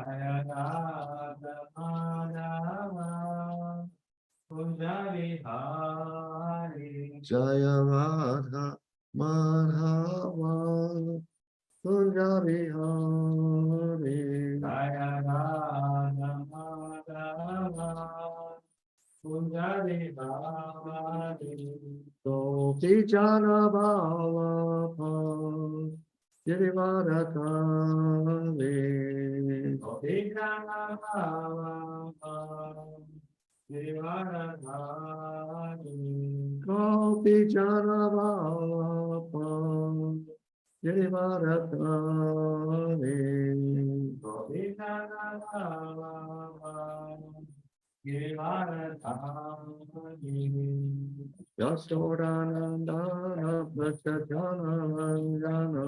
Jaya Radha Madhava Kunja Vihari Jaya Radha Madhava Kunja Vihari Gopi Jana Bhava Girivarakari Gopi Jana Bhava Gopi Jana Bhava Girivarakari Gopi Jana Bhava Yashodanandana Prachachananjana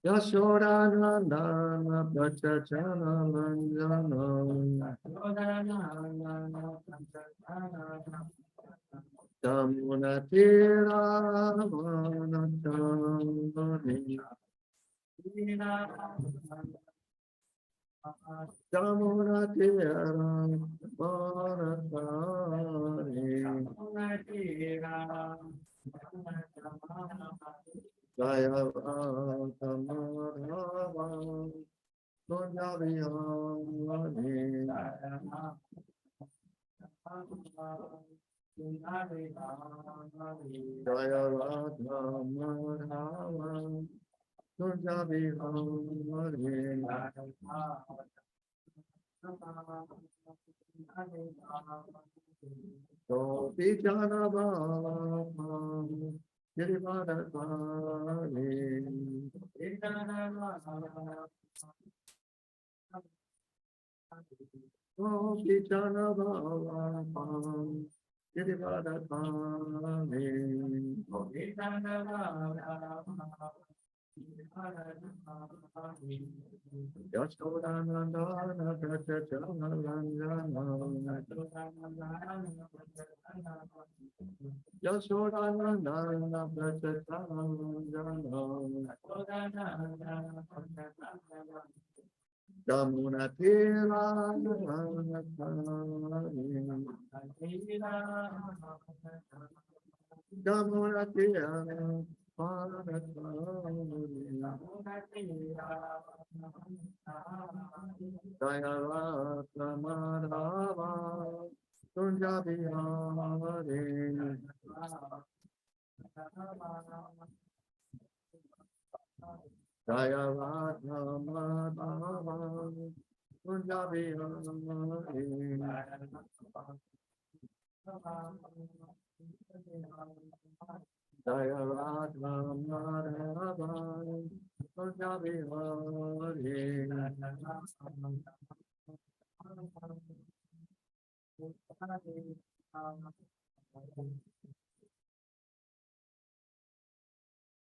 Yashodanandana Prachachananjana Yamunatira Vanachandani Yamunatira Vanachandani Jaya Tamarava Nojavihani Jaya Radha Madhava Nojavihani Gopi Jana Bhava Girivarakari Gopi Jana Bhava Girivarakari Gopi Jana Bhava Yashodanandana Prachachananjana Yashodanandana Prachachananjana Yamunatira Yamunatira Jaya Radha Madhava Kunja Vihari Jaya Radha Madhava Kunja Vihari Jaya Radha Madhava Kunja Vihari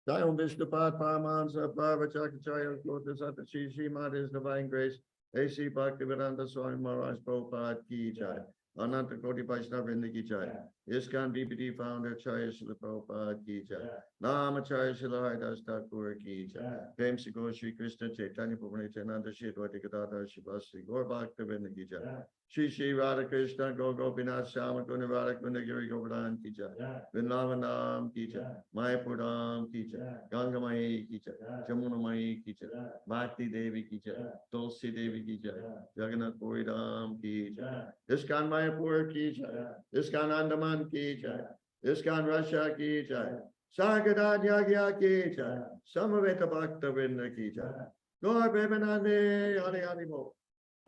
Jai Om Vishnupad Paramahansa Parvachakacharya Lotus Atashi Shrimad His Divine Grace A.C. Bhaktivedanta Swami Maharaj Prabhupada Ki Jai Ananta Koti Vaishnava Vrinda Ki Jai ISKCON DPD Founder Charya Srila Prabhupada Ki Jai Namacharya Srila Haridas Thakur Ki Jai Prem Se Gaur Shri Krishna Chaitanya Prabhu Nityananda Shri Advaita Gadadhar Shivasri Gaur Bhaktivedanta Ki Jai Shri Shri Radha Krishna Gaur Gopinath Shama Kunda Radha Kunda Giri Govardhan Ki Jai Vrindavan Dham Ki Jai Mayapur Dham Ki Jai Ganga Mai Ki Jai Jamuna Mai Ki Jai Bhakti Devi Ki Jai Tulsi Devi Ki Jai Jagannath Puri Dham Ki Jai ISKCON Mayapur Ki Jai ISKCON Andaman Ki Jai ISKCON Russia Ki Jai Sagadad Yagya Ki Jai Samaveta Bhakta Vrinda Ki Jai Gaur Premanande Hari Hari Bo.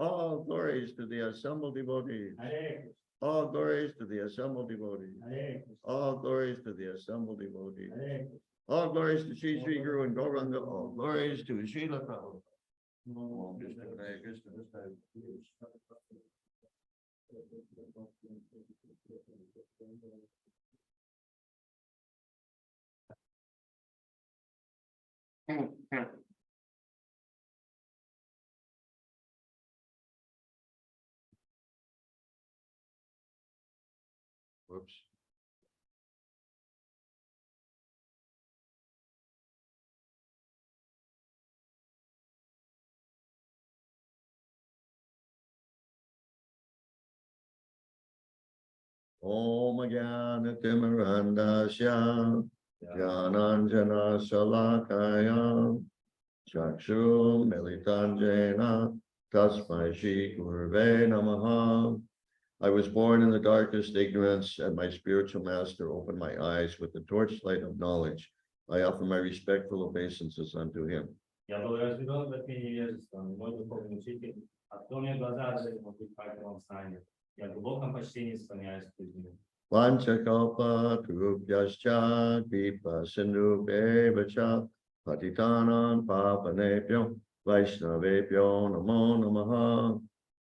All glories to the assembled devotees. All glories to the assembled devotees. All glories to the assembled devotees. All glories to Sri Sri Guru and Gauranga. All glories to Srila Prabhupada. Whoops. Om Jnana Timirandasya Jnananjana Shalakaya Chakshu Militanjena Tasmai Shri Gurve Namaha. I was born in the darkest ignorance, and my spiritual master opened my eyes with the torchlight of knowledge. I offer my respectful obeisances unto him. Я был рожден в этой невежестве, мой духовный учитель открыл мне глаза, дабы быть факелом знания. Я в глубоком почтении склоняюсь перед ним. Vanchakalpa Turubhyascha Kripa Sindhubheva Patitanam Papanebhyo Vaishnavebhyo Namo Namaha.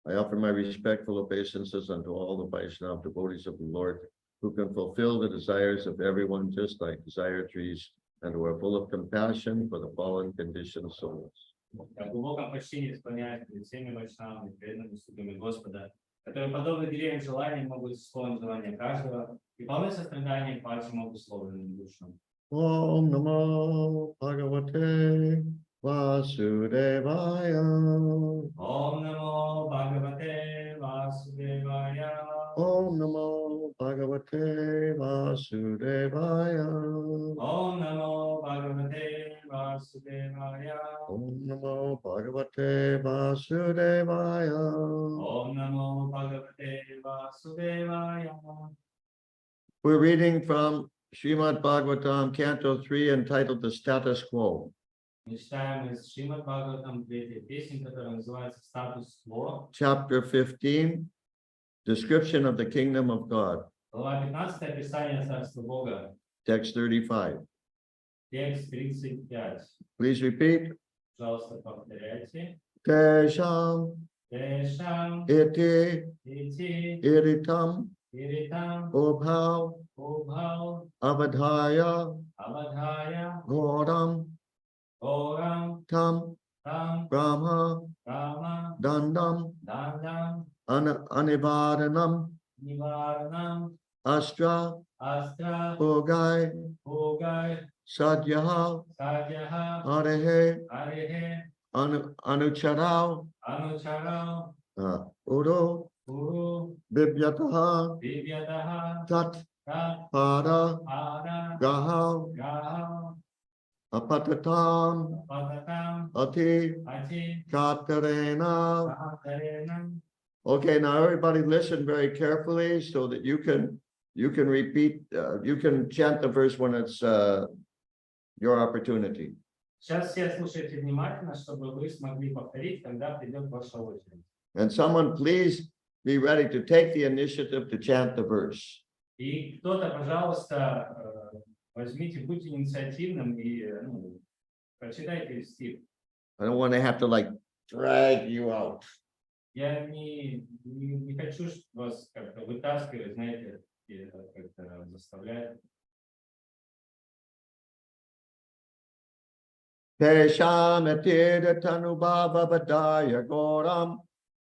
I offer my respectful obeisances unto all the Vaishnava devotees of the Lord, who can fulfill the desires of everyone just like desire trees, and who are full of compassion for the fallen conditioned souls. Я в глубоком почтении склоняюсь перед всеми вайшнавами, преданными слугами Господа, которые, подобно деревьям желаний, могут исполнить желания каждого и полны сострадания к пальцам обусловленным душам. Om Namo Bhagavate Vasudevaya. Om Namo Bhagavate Vasudevaya. Om Namo Bhagavate Vasudevaya. Om Namo Bhagavate Vasudevaya. Om Namo Bhagavate Vasudevaya. Om Namo Bhagavate Vasudevaya. We're reading from Srimad Bhagavatam, Canto 3, entitled The Status Quo. Мы читаем из Шримад Бхагаватам третьей песни, которая называется «Статус-кво». Chapter 15, Description of the Kingdom of God. Глава 15, описание Царства Бога. Text 35. Текст 35. Please repeat. Пожалуйста, повторяйте. Tesham Тешам iti ити iritam иритам obhav убхау avadhaya авадхая goram горам tam там brahma рама dandam дандам anivadanam ниваранам astra астра bogai Bogай sadyaha Садьяха arehe Арихе anucharao Анучарау uro Гуру bibyataha Вивьятаха tat Тат pada Ада gahav Гахау apatatam Пататам ati Ати katarena. Сахатаренам. Okay, now everybody listen very carefully so that you can repeat, you can chant the verse when it's your opportunity. Сейчас все слушайте внимательно, чтобы вы смогли повторить, когда придет ваша очередь. And someone please be ready to take the initiative to chant the verse. И кто-то, пожалуйста, возьмите, будьте инициативным и прочитайте стих. I don't want to have to like drag you out. Я не хочу вас как-то вытаскивать, знаете, и как-то заставлять. Tesham etira tanubhava vadaya goram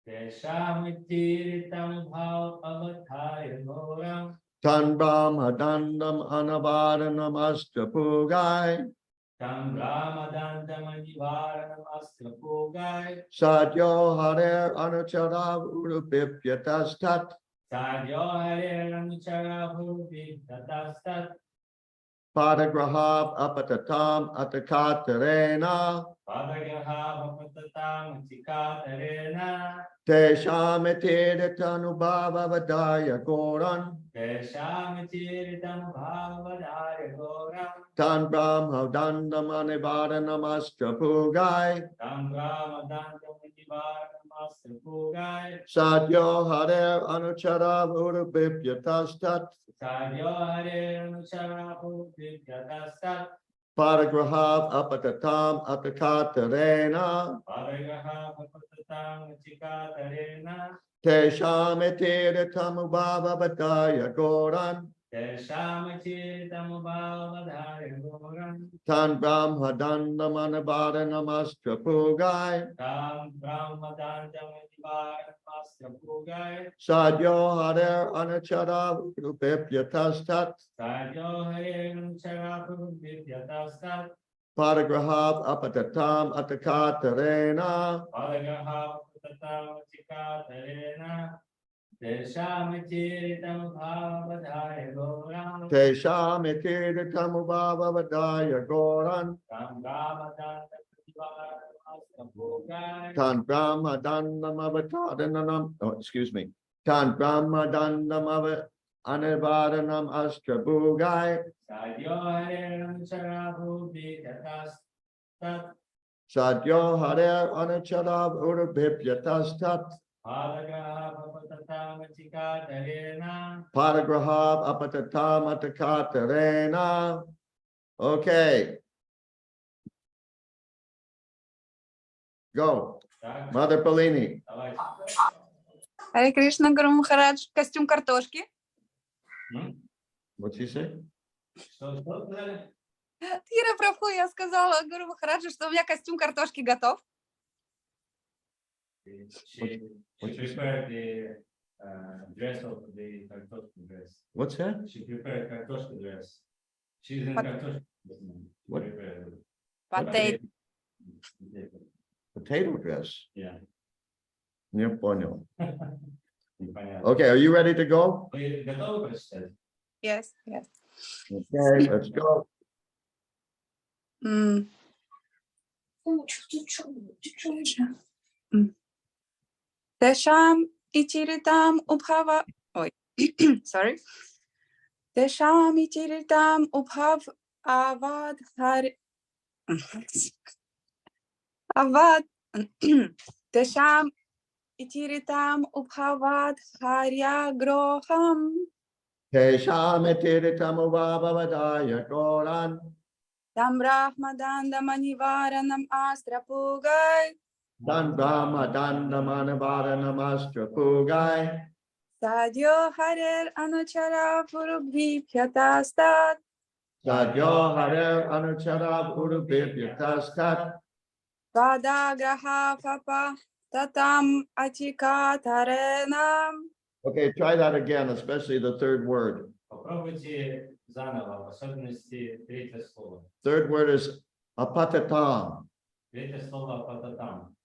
Тешамитиритам бхав аватхая горам. tan brahma dandam anavadanam astrapugai Там Рамадандам Аниваранам Астрапугай. sadyo harer anucharav urupipyatastat Садьогаре Ранучараху Татастат. padagrahav apatatam atakatarena Падагаха Вапататам Тикатарена. tesham etira tanubhava vadaya goram Тешамитиритам бхавадая горам. tan brahma dandam anavadanam astrapugai Там Рамадандам Аниваранам Астрапугай. sadyo harer anucharav urupipyatastat Садьогаре Ранучараху Татастат. padagrahav apatatam atakatarena Падагаха Вапататам Тикатарена. tesham etira tanubhava vadaya goram Тешамитиритам бхавадая горам. tan brahma dandam anavadanam astrapugai Там Рамадандам Аниваранам Астрапугай. sadyo harer anucharav urupipyatastat Садьогаре Ранучараху Татастат. padagrahav apatatam atakatarena Падагаха Вапататам Тикатарена. Tesham tiritam bhavadaya goram. Tesham itiritam ubhavavadaya goran. Tam gamadanda pratibharam Tan Brahma Dandam Avatadanam. Oh, excuse me. Tan Brahma Dandam Anavadanam Astrabhugai. Sadyo hareram charahu bikatas tat. Sadyo Harer Anacharav Urabhipyatastat. Paragrahab Apatatam Atakatarena. Okay. Go. Mother Palini. Харе Кришна, Гуру Махарадж, костюм картошки. What'd she say? Тира Прабху, я сказала Гуру Махараджу, что у меня костюм картошки готов. She prepared the dress of the kartoshka dress. What's that? She prepared kartoshka dress. She's in kartoshka. What? Potato. Potato dress. Yeah. Не понял. Непонятно. Okay, are you ready to go? Вы готовы прочитать? Yes, yes. Okay, let's go. Тешам итиритам убхава... Ой, sorry. Тешам итиритам убхав avad har... Avad... Тешам итиритам убхavad харя грохам. Tesham etiritam uvavavadaya goran. Там Брахмаданда Маниваранам Астрапугай. Dan Brahma Dandamanabaranam Astrapugai. Садьо Харер Анучара Пурубхи Пятастат. Sadyo Harer Anuchara Urubhipyatastat. Вада Граха Фапа Татам Атика Таренам. Okay, try that again, especially the third word. Попробуйте заново, в особенности третье слово. Third word is apatatam. Третье слово пататам.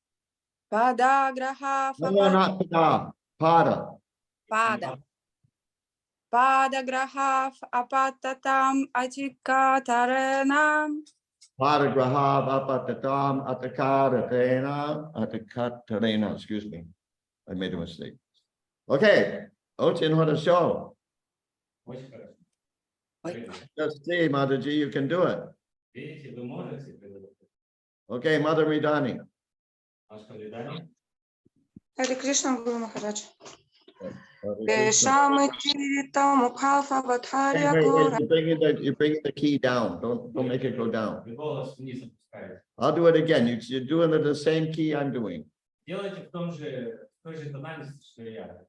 Вада Граха No, Фапа. not pada. Pada. Пада. Пада Граха Апататам Атика Таренам. Pada grahab apatatam atakatarena, excuse me. I made a mistake. Okay, Ochin Hodasho. Очень хорошо. Ой. Видите, Just see, Mataji, you can do it. вы можете приготовить. Okay, Mother Midani. Наш калиданий. Харе Кришна, Гуру Махарадж. Hey, Тешам итиритам убхавадхарья wait, гора. you're bringing the key down. Don't make it go down. Вы голос вниз опускаете. I'll do it again. You're doing it the same key I'm doing. Делайте в той же тональности, что и я.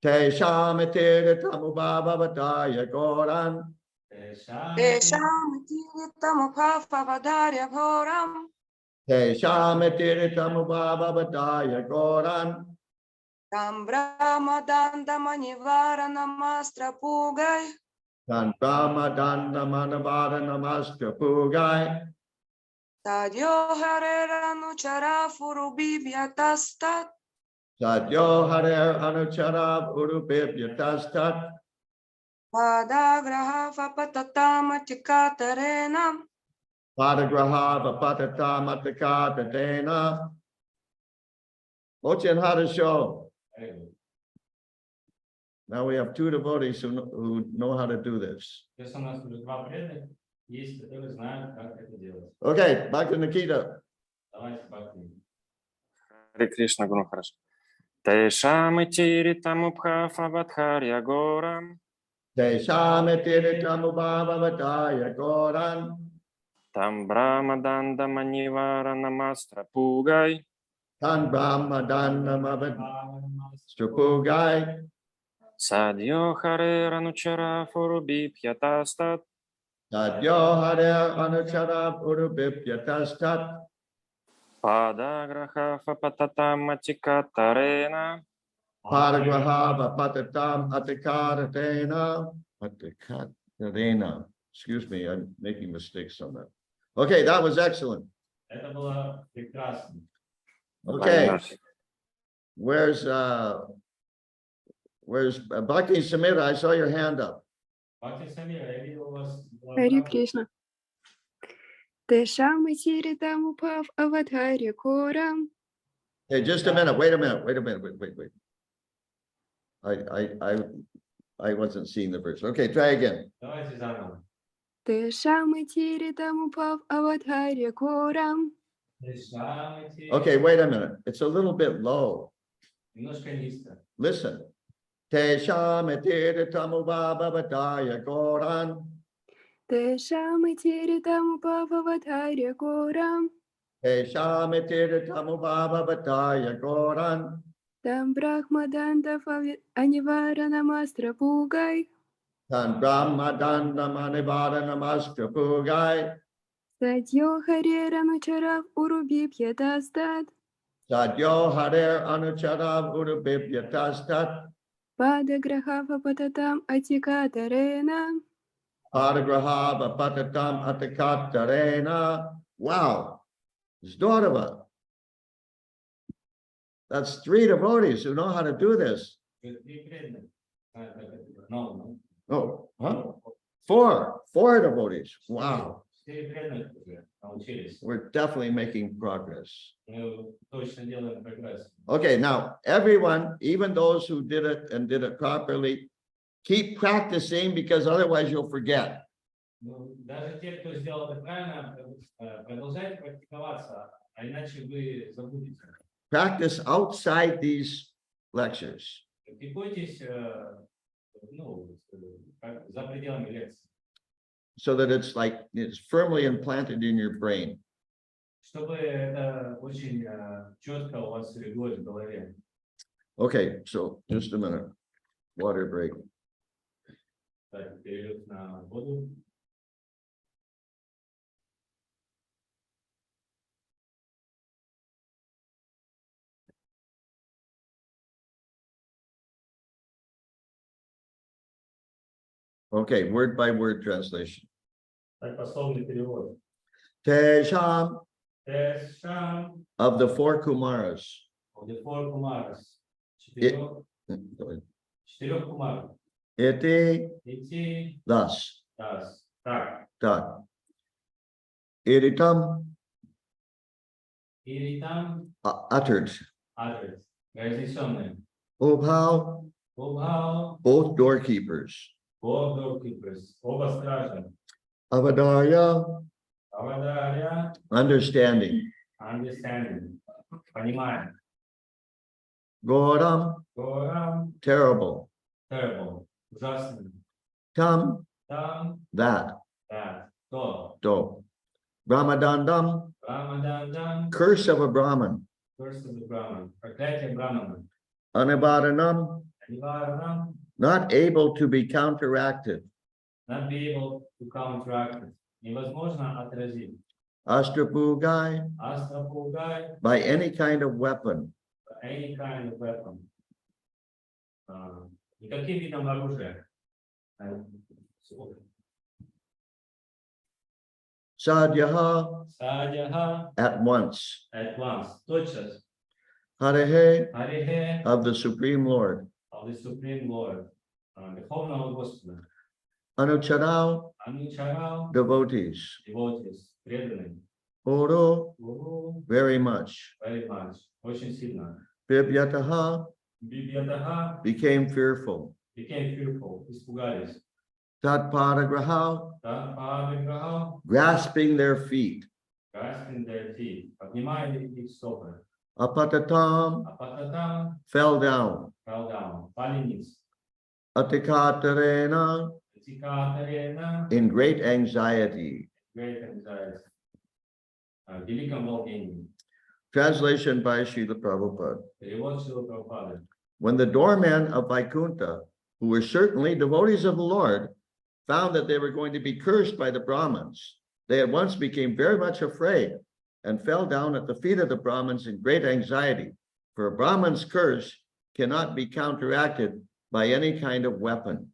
Tesham etiritam uvavavadaya goran. Тешам итиритам убхавадхарья гора. Tesham etiritam uvavavadaya goran. Там Брахмаданда Маниваранам Астрапугай. Tan Brahma Dandamanabaranam Astrapugai. Садьо Харера Фуруби Бьятастат. Sadyo Harer Anucharav Urubhipyatastat. Вада Граха Фапататам Атика Таренам. Padagraha Vapatata Mataka Tatena. Ochin Hadasho. Now we have two devotees who know how to do this. Сейчас у нас уже два преданных есть, которые знают, как это делать. Okay, back to Nikita. Давайте бахнем. Харе Кришна, Гуру Махарадж. Тешам итиритам убхавадхарья горам. Tesham etiritam uvavavadaya goran. Там Брахмаданда Маниваранам Астрапугай. Tan Brahma Dandamavad Strupugai. Садьо Харер Анучара Фуруби Пьятастат. Sadyo Harer Anucharav Urubhipyatastat. Падаграха Фапататам Атика Тарена. Padagraha Vapatatam Atikaratena. Atikatarena. Excuse me, I'm making mistakes on that. Okay, that was excellent. Это было прекрасно. Okay, where's Where's Bhakti Samira? I saw your hand up. Бхакти Самира, я видел у вас. Хари Кришна. Тешам Тиритам Упав Аватари Корам. Hey, just a minute. Wait a minute. Wait. I wasn't seeing the verse. Okay, try again. Давайте заново. Тешам Тиритам Упав Аватари Корам. Okay, wait a minute. It's a little bit low. Немножко низко. Listen. Tesham etiratam ubhavataya goran. Тешам Тиритам Упав Аватари Корам. Tesham etiratam ubhavataya goran. Там Брахмадантав Аниваранамастра Пугай. Tan brahmadanda manivara namaskra pugai. Садьо Харера Нучарав Уруби Пьетастат. Sadyo harer anucharav urubibhyatastat. Пада Грахава Пататам Атикатарена. Padagrahava patatam atakatarena. Wow. Zdorava. That's 3 devotees who know how to do this. No. Oh, huh? 4 devotees. Wow. We're definitely making progress. Okay, now everyone, even those who did it and did it properly, keep practicing because otherwise you'll forget. Даже те, кто сделал это правильно, продолжайте практиковаться, а иначе вы забудете. Practice outside these lectures. Практикуйтесь, за пределами лекции. So that it's firmly implanted in your brain. Чтобы это очень четко у вас легло в голове. Okay, so just a minute. Water break. Так, перелет на воду. Okay, word by word translation. Так, пословный перевод. Tesham Тешам, of the 4 Kumaras. the four Kumaras. Go ahead. Четырех Кумаров. Iti Идти, thus. das, так. Done. Iritam Или там uttered. адрес. Произнесенный. Ubhau, Убхал, both doorkeepers. Бог doorkeepers. Оба стража. Avadarya, Авадаря, understanding. understanding. Понимание. Goram, Горам, terrible. terrible. Ужасный. Tam, Там, that. да, то. Do. Brahmadandam, Рамадандам, curse of a Brahman. curse of the Brahman. Проклятие Брамана. Anivadaranam, Ниваранам, not able to be counteracted. not be able to counteract it. Невозможно отразить. Astrapugai, Астрапугай, by any kind of weapon. any kind of weapon. Никаким видом оружия. Sadhyaha, Садяха, at once. at once, тотчас. Harihe, Арихе, of the Supreme Lord. of the Supreme Lord. Верховного Господа. Anucharao, Анучарал, devotees. devotees, преданный. Oro, Гуру, very much. very much, очень сильно. Bibyataha, Бибьятаха, became fearful. became fearful, испугались. Tatpadagraha, Да, Падриграхал, grasping their feet. grasping their feet, поднимали их стопы. Apatatam, А потом fell down. fell down, пали низ. Atikatarena, Цикатарена, in great anxiety. great anxiety. В великом волнении. Translation by Srila Prabhupada. Перевод Шрила Прабхупады. When the doormen of Vaikuntha, who were certainly devotees of the Lord, found that they were going to be cursed by the Brahmins, they at once became very much afraid and fell down at the feet of the Brahmins in great anxiety, for a Brahmin's curse cannot be counteracted by any kind of weapon.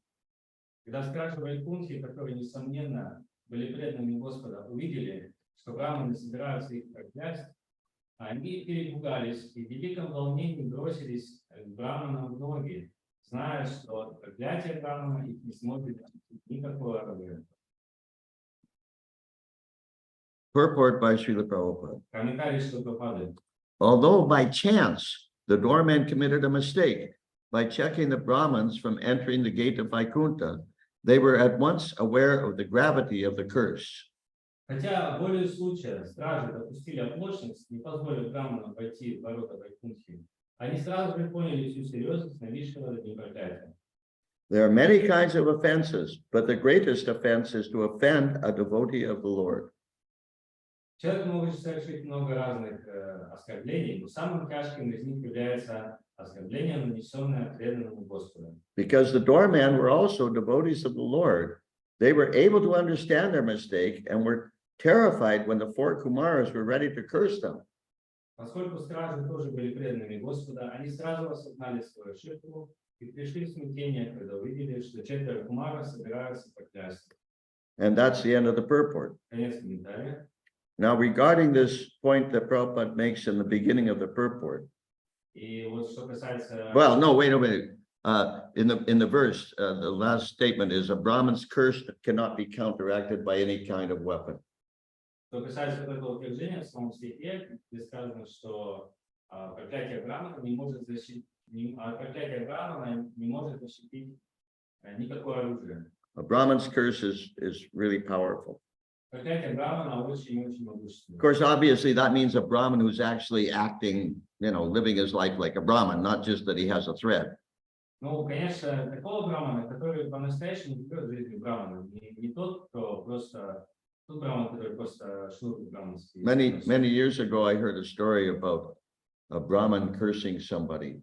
Когда стражи Вайкунхи, которые, несомненно, были преданными Господа, увидели, что браманы собираются их проклясть, они перепугались и в великом волнении бросились к браманам в ноги, знают, что проклятие Брамана их не сможет никакого оружия. Purport by Srila Prabhupada. Комментарий, что Прабхупады. Although by chance the doorman committed a mistake by checking the Brahmins from entering the gate of Vaikuntha, they were at once aware of the gravity of the curse. Хотя волею случая стражи допустили оплошность, не позволив Браманам войти в ворота Вайкунтхи, они сразу же поняли всю серьезность нависшего над ним проклятия. There are many kinds of offenses, but the greatest offense is to offend a devotee of the Lord. Человек может совершить много разных оскорблений, но самым тяжким из них является оскорбление, нанесенное преданному Господу. Because the doormen were also devotees of the Lord, they were able to understand their mistake and were terrified when the four Kumaras were ready to curse them. Поскольку стражи тоже были преданными Господа, они сразу осознали свою ошибку и пришли в смятение, когда увидели, что 4 Кумара собираются проклясть. And that's the end of the purport. Конец комментария. Now, regarding this point that Prabhupada makes in the beginning of the purport, И вот что касается... well, no, wait a minute. In the verse, the last statement is a Brahman's curse cannot be counteracted by any kind of weapon. Что касается этого утверждения в самом стихе, где сказано, что проклятие Брамана не может защитить, проклятие Брамана не может защитить никакое оружие. A Brahman's curse is really powerful. Проклятие Брамана очень-очень Of могущественное. course, obviously, that means a Brahmin who's actually acting, living his life like a Brahmin, not just that he has a thread. Ну, конечно, такого Брамана, который по-настоящему живет жизнью Брамана, не тот, кто просто, тот Браман, который просто шнур браманский. Many years ago, I heard a story about a Brahmin cursing somebody.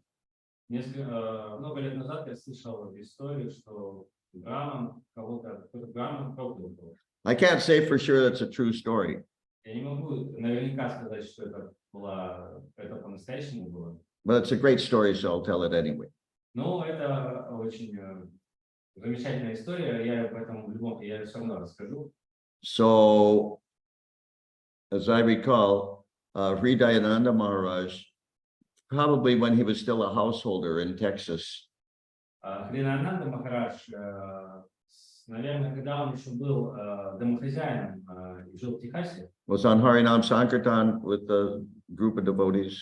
Много лет назад я слышал историю, что какой-то Браман проклял кого-то. I can't say for sure that's a true story, Я не могу наверняка сказать, что это по-настоящему было. but it's a great story, so I'll tell it anyway. Но это очень замечательная история, я все равно расскажу. So, as I recall, Hridayananda Maharaj, probably when he was still a householder in Texas, Хринананда Махарадж, наверное, когда он еще был домохозяином и жил в Техасе, was on Harinam Sankirtan with a group of devotees.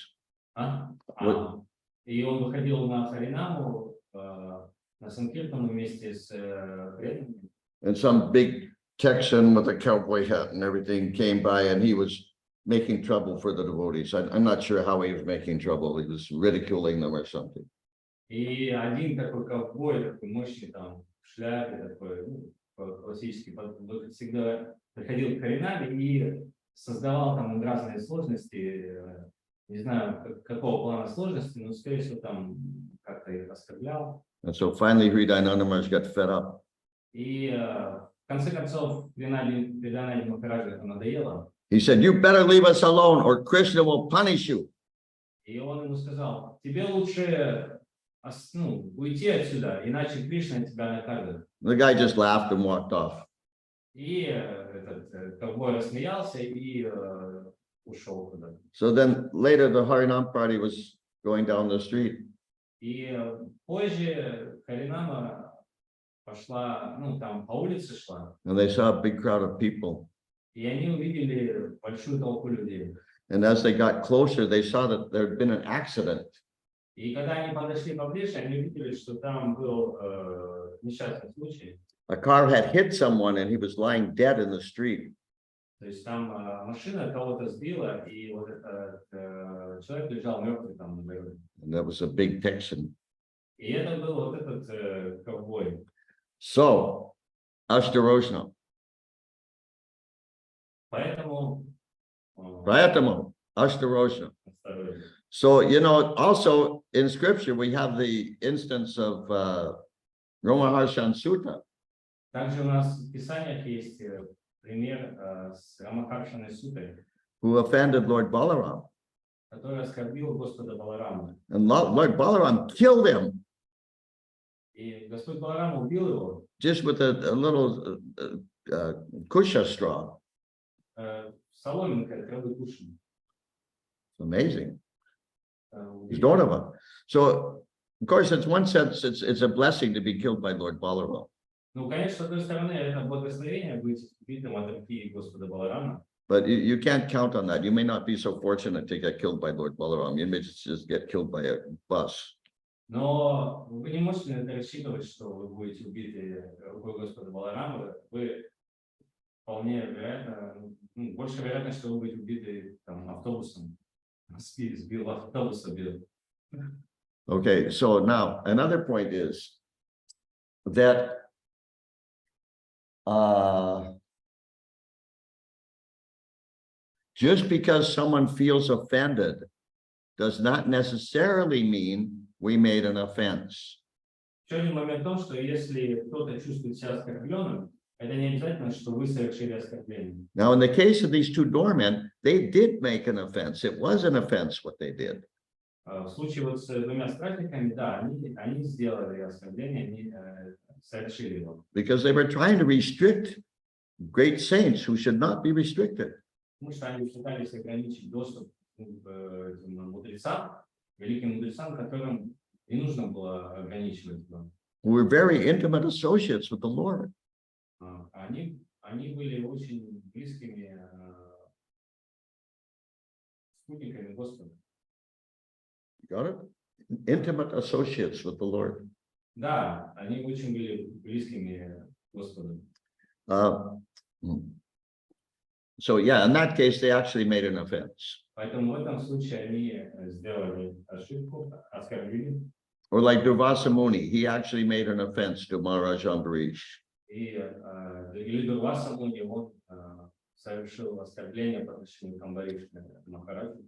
и он выходил на Харинаму, на Санкиртану вместе с преданными. And some big Texan with a cowboy hat and everything came by, and he was making trouble for the devotees. I'm not sure how he was making trouble. He was ridiculing them or something. И один такой ковбой, такой мощный там, в шляпе такой, классический, всегда приходил к Харинаме и создавал там разные сложности, не знаю, какого плана сложности, но, скорее всего, там как-то их оскорблял. And so finally, Hridayananda Maharaj got fed up. И в конце концов, Хридананде Махараджу это надоело. He said, "You better leave us alone, or Krishna will punish you." И он ему сказал, тебе лучше уйти отсюда, иначе Кришна тебя накажет. The guy just laughed and walked off. И этот ковбой рассмеялся и ушел туда. So then later, the Harinam party was going down the street. И позже Харинама пошла, там по улице шла, And they saw a big crowd of people. и они увидели большую толпу людей. And as they got closer, they saw that there had been an accident. И когда они подошли поближе, они увидели, что там был несчастный случай. A car had hit someone and he was lying dead in the street. То есть там машина кого-то сбила, и вот этот человек лежал мертвый там на дороге. And that was a big Texan. И это был вот этот ковбой. So, Ashtaroshna. Поэтому... Ashtaroshna. So, also in scripture, we have the instance of Ramaharshan Sutta. Также у нас в Писаниях есть пример с Рамахаршаной Сутой, Who offended Lord Balaram. который оскорбил Господа Баларама. And Lord Balaram killed him И Господь Баларам убил его just with a little kusha straw. соломинкой травы кушем. It's amazing. Здорово. So Of course, in one sense, it's a blessing to be killed by Lord Balaram. Ну, конечно, с одной стороны, это благословение быть убитым от руки Господа Баларама. But you can't count on that. You may not be so fortunate to get killed by Lord Balaram. You may just get killed by a bus. Но вы не можете на это рассчитывать, что вы будете убиты рукой Господа Баларама. Вы вполне вероятно, больше вероятно, что вы будете убиты там, автобусом. Сбил автобус, убил. Okay, so now another point is that just because someone feels offended does not necessarily mean we made an offense. Еще один момент в том, что если кто-то чувствует себя оскорбленным, это не обязательно, что вы совершили оскорбление. Now, in the case of these two doormen, they did make an offense. It was an offense what they did. В случае вот с двумя стражниками, да, они сделали оскорбление, они совершили его. Because they were trying to restrict great saints who should not be restricted. Потому что они пытались ограничить доступ к этим мудрецам, великим мудрецам, которым не нужно было ограничивать. Who were very intimate associates with the Lord. Они были очень близкими спутниками Господа. Got it? Intimate associates with the Lord. Да, они очень были близкими Господу. So yeah, in that case, they actually made an offense. Поэтому в этом случае они сделали ошибку, оскорбили. Or like Durvasa Muni, he actually made an offense to Maharaj Ambarish. Или Дурваса Муни, он совершил оскорбление по отношению к Амбариш Махараджу.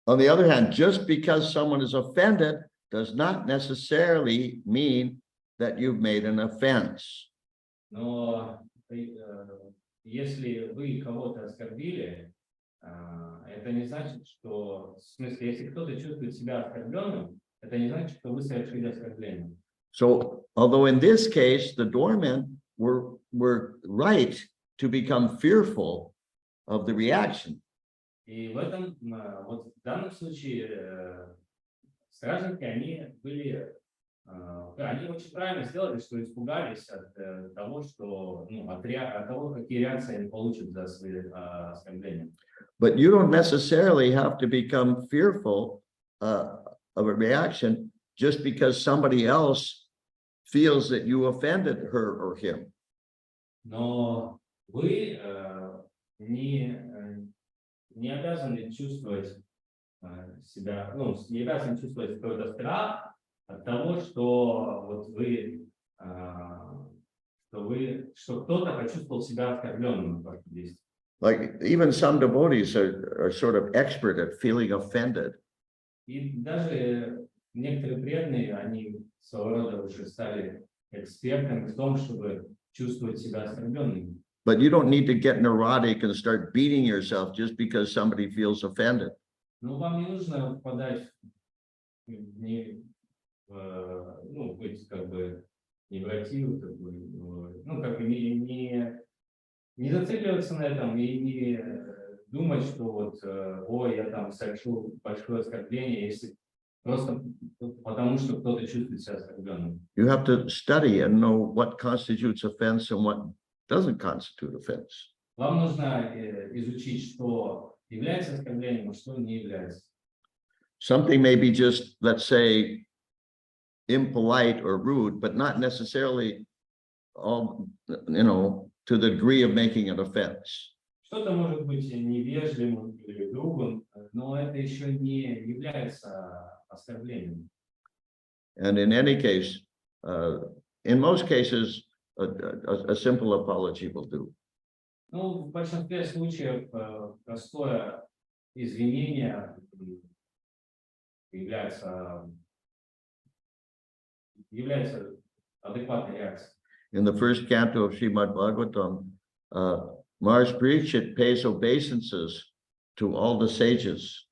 On the other hand, just because someone is offended does not necessarily mean that you've made an offense. Но если вы кого-то оскорбили, это не значит, что, в смысле, если кто-то чувствует себя оскорбленным, это не значит, что вы совершили оскорбление. So, although in this case, the doormen were right to become fearful of the reaction. И в этом, вот в данном случае, стражники, они очень правильно сделали, что испугались от того, что, от того, какие реакции они получат за свои оскорбления. But you don't necessarily have to become fearful of a reaction just because somebody else feels that you offended her or him. Но вы не обязаны чувствовать себя, не обязаны чувствовать какой-то страх от того, что вот что кто-то почувствовал себя оскорбленным в вашем действии. Like even some devotees are sort of expert at feeling offended. И даже некоторые преданные, они своего рода уже стали экспертами в том, чтобы чувствовать себя оскорбленными. But you don't need to get neurotic and start beating yourself just because somebody feels offended. Но вам не нужно впадать быть как бы невротив, не зацикливаться на этом и не думать, что вот, я там совершил большое оскорбление, если просто потому, что кто-то чувствует себя оскорбленным. You have to study and know what constitutes offense and what doesn't constitute offense. Вам нужно изучить, что является оскорблением, а что не является. Something may be just, let's say, impolite or rude, but not necessarily all, to the degree of making an offense. Что-то может быть невежливым или грубым, но это еще не является оскорблением. And in any case, in most cases, a simple apology will do. В большинстве случаев простое извинение является адекватной реакцией. In the first canto of Srimad Bhagavatam, Maharaj Parikshit pays obeisances to all the sages.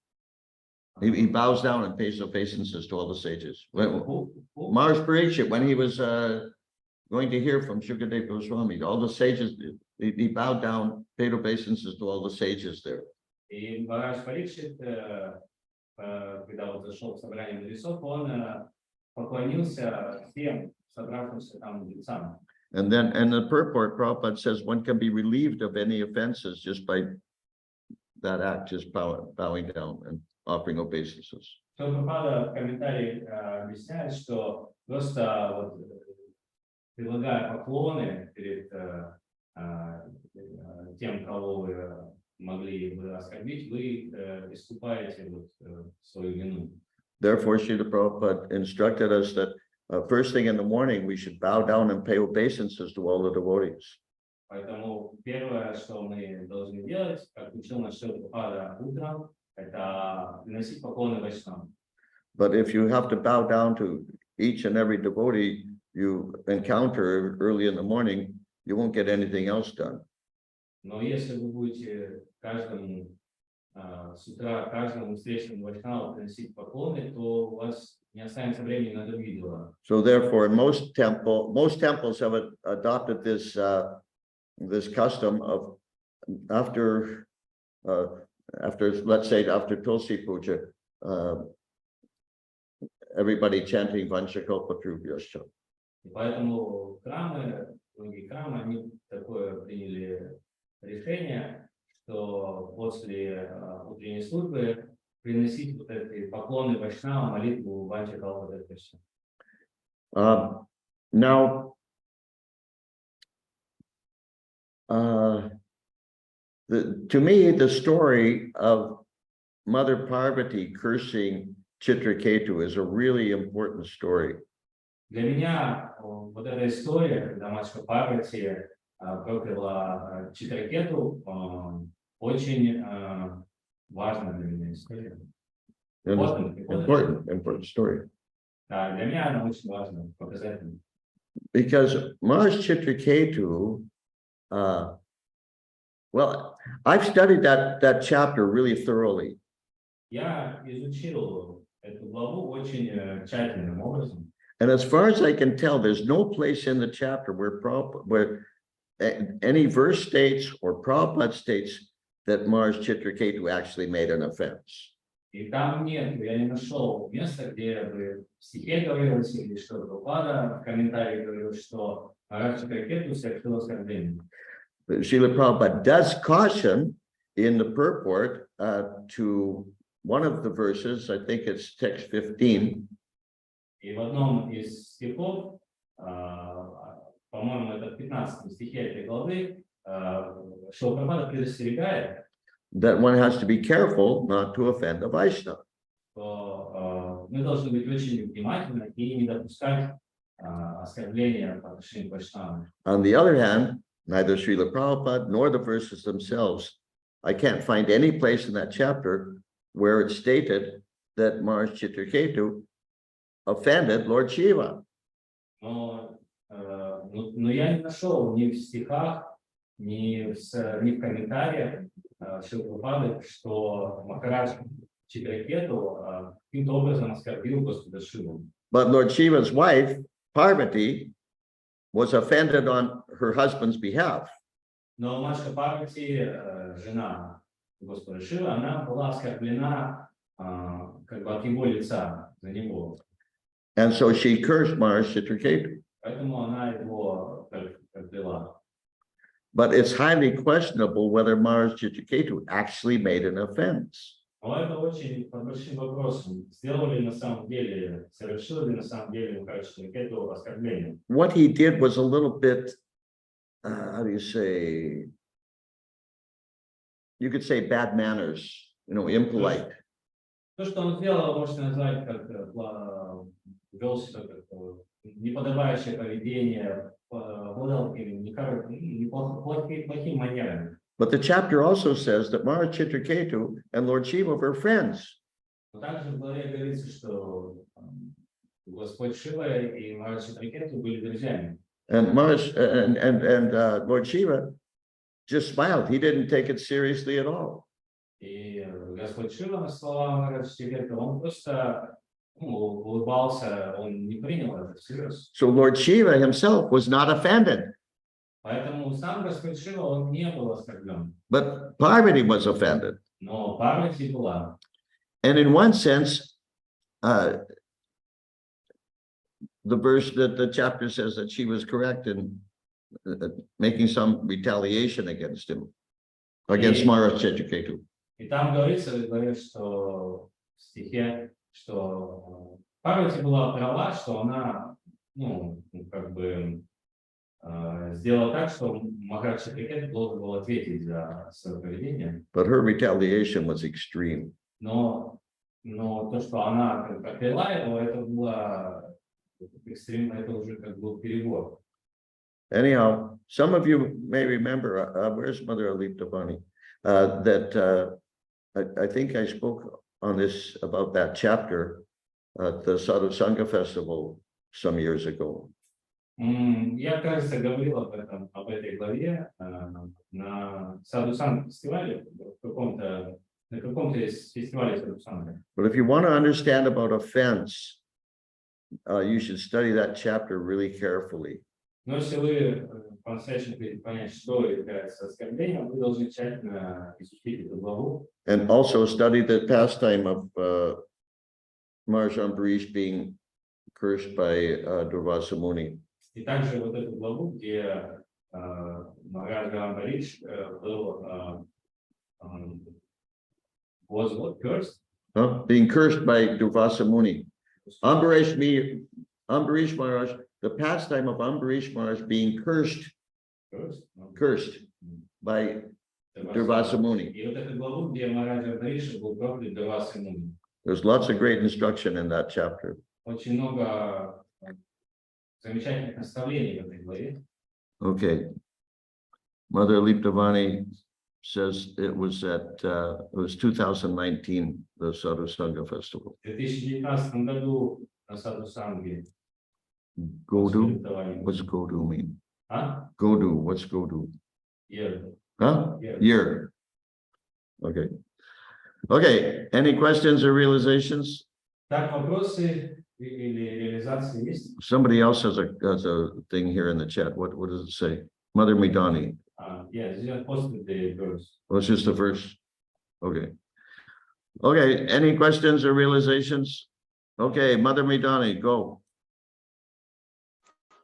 He bows down and pays obeisances to all the sages. Maharaj Parikshit, when he was going to hear from Shukadev Goswami, all the sages, he bowed down, paid obeisances to all the sages there. И Махарадж Парикшит, когда вот зашел в собрание мудрецов, он поклонился всем собравшимся там лицам. And then, and the purport, Prabhupada says one can be relieved of any offenses just by that act, just bowing down and offering obeisances. Прабхупада в комментарии объясняет, что просто вот, предлагая поклоны перед тем, кого вы могли бы оскорбить, вы искупаете вот, свою вину. Therefore, Srila Prabhupada instructed us that first thing in the morning, we should bow down and pay obeisances to all the devotees. Поэтому первое, что мы должны делать, как учил наш Прабхупада утром, это приносить поклоны вайшнавам. But if you have to bow down to each and every devotee you encounter early in the morning, you won't get anything else done. Но если вы будете каждому с утра, каждому встречному вайшнаву приносить поклоны, то у вас не останется времени на другие дела. So therefore, most temples have adopted this this custom of after let's say after Tulsi Puja, everybody chanting Vanchakalpatrubhyascha. И поэтому храмы, многие храмы, они такое приняли решение, что после утренней службы приносить вот эти поклоны вайшнавам, молитву Vanchakalpatrubhyascha. Now, to me, the story of Mother Parvati cursing Chitraketu is a really important story. Для меня вот эта история, когда матушка Парвати прокляла Читракету, очень важная для меня история. Important story. Да, для меня она очень важна, показательна. Because Mars Chitraketu, well, I've studied that chapter really thoroughly. Я изучил эту главу очень тщательным образом. And as far as I can tell, there's no place in the chapter where any verse states or Prabhupada states that Mars Chitraketu actually made an offense. И там нет, я не нашел места, где бы в стихе говорилось, или что Прабхупада в комментарии говорил, что Махарадж Читракету совершил оскорбление. Srila Prabhupada does caution in the purport to one of the verses, I think it's text 15. И в одном из стихов, по-моему, это в 15 стихе этой главы, что Прабхупада предостерегает, that one has to be careful not to offend a Vaishnava. что мы должны быть очень внимательны и не допускать оскорбления по отношению к вайшнавам. On the other hand, neither Srila Prabhupada nor the verses themselves, I can't find any place in that chapter where it's stated that Mars Chitraketu offended Lord Shiva. Но я не нашел ни в стихах, ни в комментариях Прабхупады, что Махарадж Читракету каким-то образом оскорбил Господа Шиву. But Lord Shiva's wife, Parvati, was offended on her husband's behalf. Но матушка Парвати, жена Господа Шивы, она была оскорблена как бы от его лица за него. And so she cursed Mars Chitraketu. Поэтому она его прокляла. But it's highly questionable whether Mars Chitraketu actually made an offense. Но это очень под большим вопросом. Сделал ли на самом деле, совершил ли на самом деле Махарадж Читракету оскорбление? What he did was a little bit, how do you say? You could say bad manners, impolite. То, что он сделал, можно назвать как вел себя как неподобающее поведение, обладал плохими манерами. But the chapter also says that Mara Chitraketu and Lord Shiva were friends. Но также в главе говорится, что Господь Шива и Махарадж Читракету были друзьями. And Lord Shiva just smiled. He didn't take it seriously at all. И Господь Шива, на слова Махарадж Читракету, он просто улыбался, он не принял это всерьез. So Lord Shiva himself was not offended. Поэтому сам Господь Шива, он не был оскорблен. But Parvati was offended. Но Парвати была. And in one sense, the verse that the chapter says that she was correct in making some retaliation against him, against Mara Chetuketu. И там говорится, говорят, что в стихе, что Парвати была права, что она, ну, как бы сделала так, что Махарадж Чатракет должен был ответить за свое поведение. But her retaliation was extreme. Но то, что она как бы прокляла его, это было экстремно, это уже как был перебор. Anyhow, some of you may remember, where's Mother Aliptavani? That I think I spoke on this about that chapter at the Sadhu Sangha festival some years ago. Я, кажется, говорил об этой главе на Саду Санга фестивале, на каком-то из фестивалей Саду Санга. But if you want to understand about offense, you should study that chapter really carefully. Но если вы по-настоящему хотите понять, что является оскорблением, вы должны тщательно изучить эту главу. And also study the pastime of Maharaj Ambarish being cursed by Durvasa Muni. И также вот эту главу, где Махараджа Амбариш был was what, cursed? Being cursed by Durvasa Muni. Ambarish Maharaj, the pastime of Ambarish Maharaj being cursed by Durvasa Muni. И вот эту главу, где Махараджа Амбариша был проклят Durvasa Muni. There's lots of great instruction in that chapter. Очень много замечательных наставлений в этой главе. Okay. Mother Aliptavani says it was 2019, the Sadhu Sangha festival. В 2019 году на Саду Санге. Godu? What's Godu mean? Godu, what's Godu? Year. Huh? Year. Year. Okay. Okay, any questions or realizations? Так, вопросы или реализации есть? Somebody else has a thing here in the chat. What does it say? Mother Midani. Yeah, just posted the verse. Oh, it's just the verse. Okay. Okay, any questions or realizations? Okay, Mother Midani, go.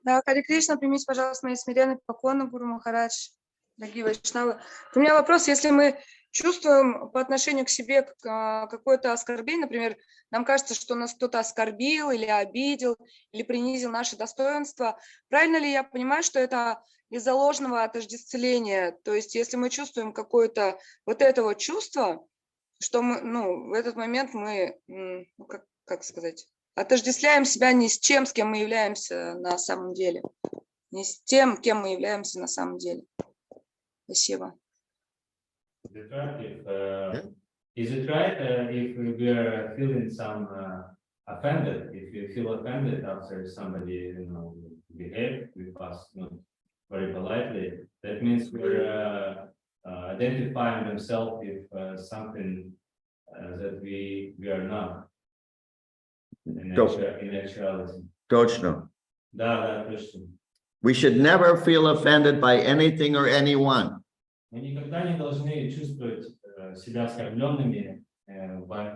Да, Харе Кришна, примите, пожалуйста, мои смиренные поклоны, Гуру Махарадж, дорогие вайшнавы. У меня вопрос, если мы чувствуем по отношению к себе какое-то оскорбление, например, нам кажется, что нас кто-то оскорбил или обидел, или принизил наше достоинство, правильно ли я понимаю, что это из-за ложного отождествления? То есть, если мы чувствуем какое-то вот это вот чувство, что мы, в этот момент мы, как сказать, отождествляем себя не с чем, с кем мы являемся на самом деле, не с тем, кем мы являемся на самом деле. Спасибо. Is it right if we are feeling some offended, if you feel offended after somebody, behaved with us very politely, that means we're identifying themselves with something that we are not in actuality. Точно. Да, точно. We should never feel offended by anything or anyone. Мы никогда не должны чувствовать себя оскорбленными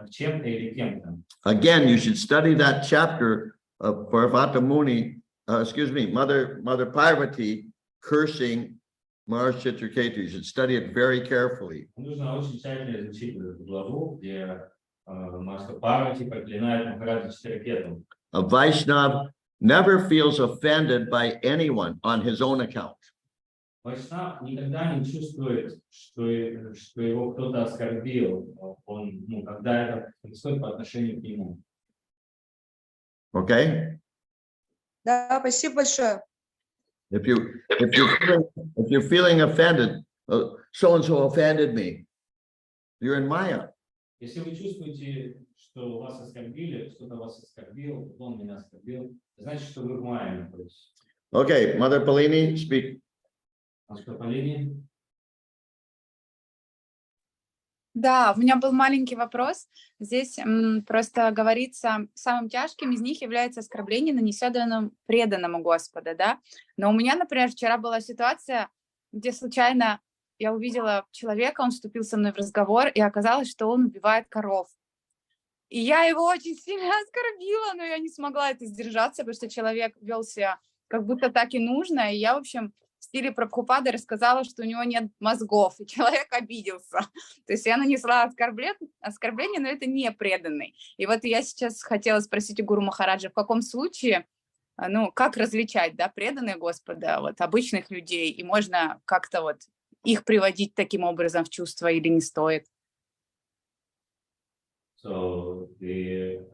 чем-то или кем-то. Again, you should study that chapter of Parvata Muni, Mother Parvati cursing Maharaj Chitraketu. You should study it very carefully. Нужно очень тщательно изучить эту главу, где Маха Парвати проклинает Махараджа Читракету. A Vaishnav never feels offended by anyone on his own account. Вайшнав никогда не чувствует, что его кто-то оскорбил, когда это происходит по отношению к нему. Okay? Да, спасибо большое. If you're feeling offended, so and so offended me, you're in Maya. Если вы чувствуете, что вас оскорбили, кто-то вас оскорбил, он меня оскорбил, значит, что вы в майе находитесь. Okay, Mother Palini, speak. Да, у меня был маленький вопрос. Здесь просто говорится, самым тяжким из них является оскорбление, нанесенное преданному Господа, да? Но у меня, например, вчера была ситуация, где случайно я увидела человека, он вступил со мной в разговор, и оказалось, что он убивает коров. И я его очень сильно оскорбила, но я не смогла это сдержаться, потому что человек вел себя как будто так и нужно. И я, в общем, в стиле Прабхупады рассказала, что у него нет мозгов, и человек обиделся. То есть я нанесла оскорбление, но это не преданный. И вот я сейчас хотела спросить у Гуру Махараджа, в каком случае, ну, как различать, да, преданных Господа, вот, обычных людей, и можно как-то вот их приводить таким образом в чувство или не стоит? So you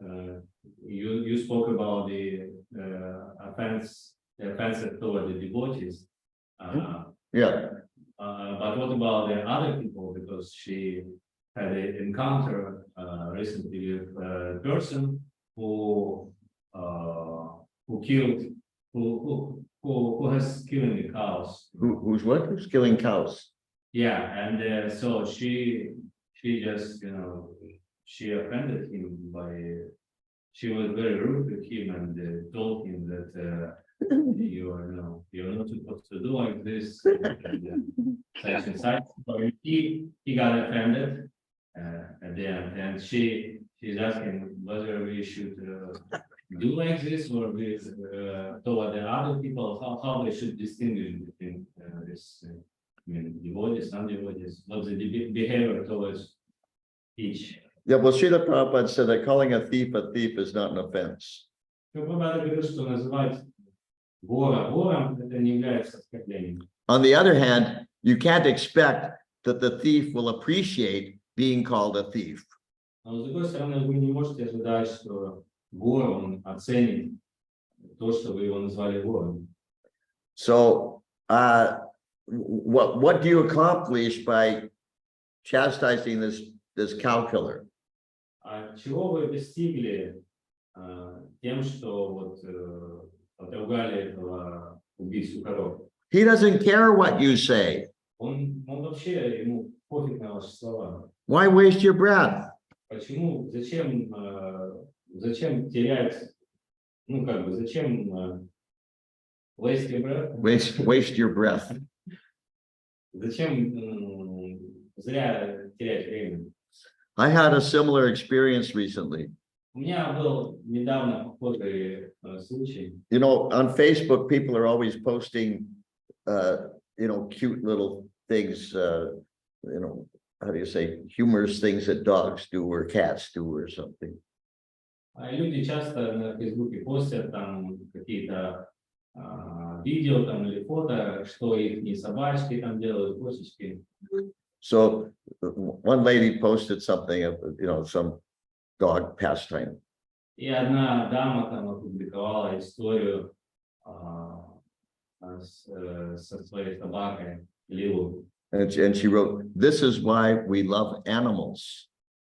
spoke about the offense toward the devotees. Yeah. But what about the other people? Because she had an encounter recently with a person who killed, who has killing the cows. Who's what? Who's killing cows? Yeah, and so she just, she offended him by, she was very rude with him and told him that you're not supposed to do like this. Such and such. So he got offended at the end, and she's asking whether we should do like this or with toward the other people, how they should distinguish between this, devotees, non-devotees, what's the behavior towards each. Yeah, well, Srila Prabhupada said that calling a thief is not an offense. On the other hand, you can't expect that the thief will appreciate being called a thief. So, what do you accomplish by chastising this cow killer? Чего вы достигли тем, что вот отругали этого убийцу коров? He doesn't care what you say. Он вообще, ему пофиг на ваши слова. Why waste your breath? Почему, зачем терять, зачем waste your breath? Waste your breath. Зачем зря терять время? I had a similar experience recently. У меня был недавно похожий случай. On Facebook, people are always posting, cute little things, how do you say, humorous things that dogs do or cats do or something. Люди часто на Фейсбуке постят там какие-то видео там или фото, что их собачки там делают, кошечки. So one lady posted something of, some dog pastime. И одна дама там опубликовала историю со своей собакой Лилу. And she wrote, "This is why we love animals."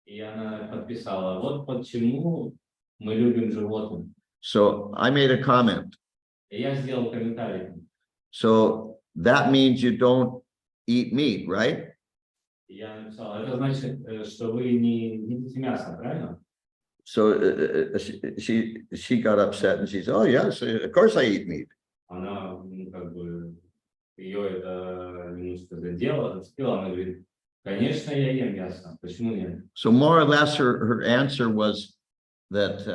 И она подписала, вот почему мы любим животных. So I made a comment. И я сделал комментарий. So that means you don't eat meat, right? Я написал, это значит, что вы не едите мясо, правильно? So she got upset and she said, "Oh yes, of course I eat meat." Она, ее это немножко задело, зацепило, она говорит, конечно, я ем мясо, почему нет? So more or less her answer was that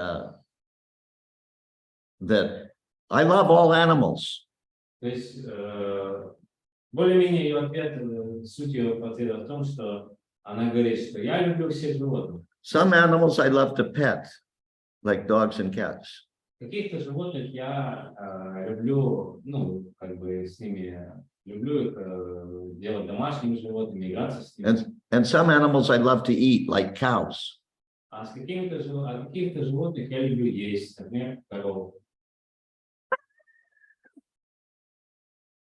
I love all animals. То есть, более-менее ее ответ, суть ее ответа в том, что она говорит, что я люблю всех животных. Some animals I love to pet, like dogs and cats. Каких-то животных я люблю, с ними, люблю их делать домашними животными, играться с ними. And some animals I love to eat, like cows. А каких-то животных я люблю есть, например, коров.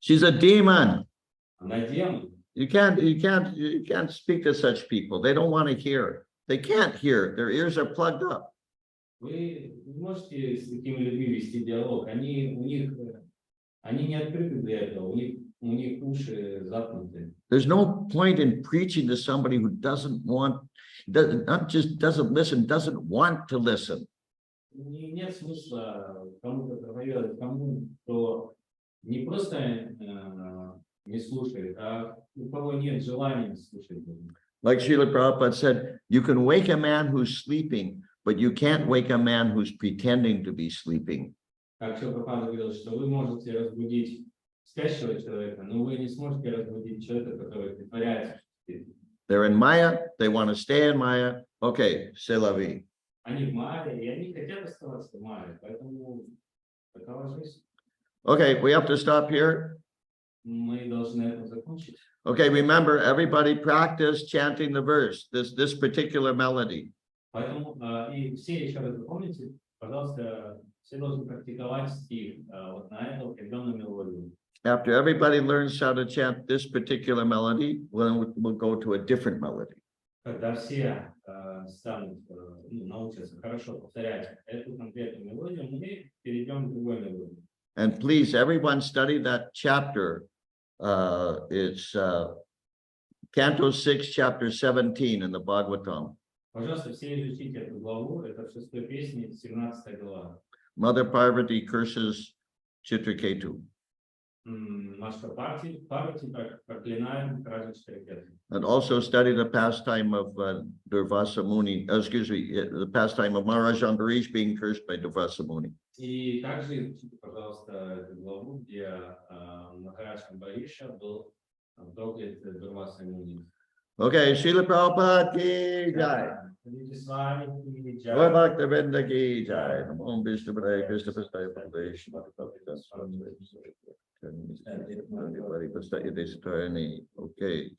She's a demon. Она демон. You can't speak to such people. They don't want to hear. They can't hear. Their ears are plugged up. Вы не можете с такими людьми вести диалог. Они не открыты для этого. У них уши заткнуты. There's no point in preaching to somebody who doesn't listen, doesn't want to listen. Нет смысла кому-то проповедовать, кто не просто не слушает, а у кого нет желания слушать. Like Srila Prabhupada said, you can wake a man who's sleeping, but you can't wake a man who's pretending to be sleeping. Как все Прабхупада говорил, что вы можете разбудить спящего человека, но вы не сможете разбудить человека, который притворяется, что спит. They're in Maya, they want to stay in Maya. Okay, c'est la vie. Они в Майе, и они хотят оставаться в Майе, поэтому такова жизнь. Okay, we have to stop here. Мы должны это закончить. Okay, remember, everybody practice chanting the verse, this particular melody. Поэтому и все еще раз запомните, пожалуйста, все должны практиковать стих вот на эту определенную мелодию. After everybody learns how to chant this particular melody, we'll go to a different melody. Когда все станут, научатся хорошо повторять эту конкретную мелодию, мы перейдем к другой мелодии. And please, everyone study that chapter. It's Canto 6, chapter 17 in the Bhagavatam. Пожалуйста, все изучите эту главу, это в 6-й песне, 17 глава. Mother Parvati curses Chitraketu. Матушка Парвати проклинает Раджа Читракету. And also study the pastime of Durvasa Muni, the pastime of Maharaj Ambarish being cursed by Durvasa Muni. И также изучите, пожалуйста, эту главу, где Махарадж Амбариша был проклят Дурвасой Муни. Okay, Srila Prabhupada ki jai. Jai Bhaktivinoda ki jai. Om Vishnu Padaya Krishna Prasthaya Pradesh. Okay.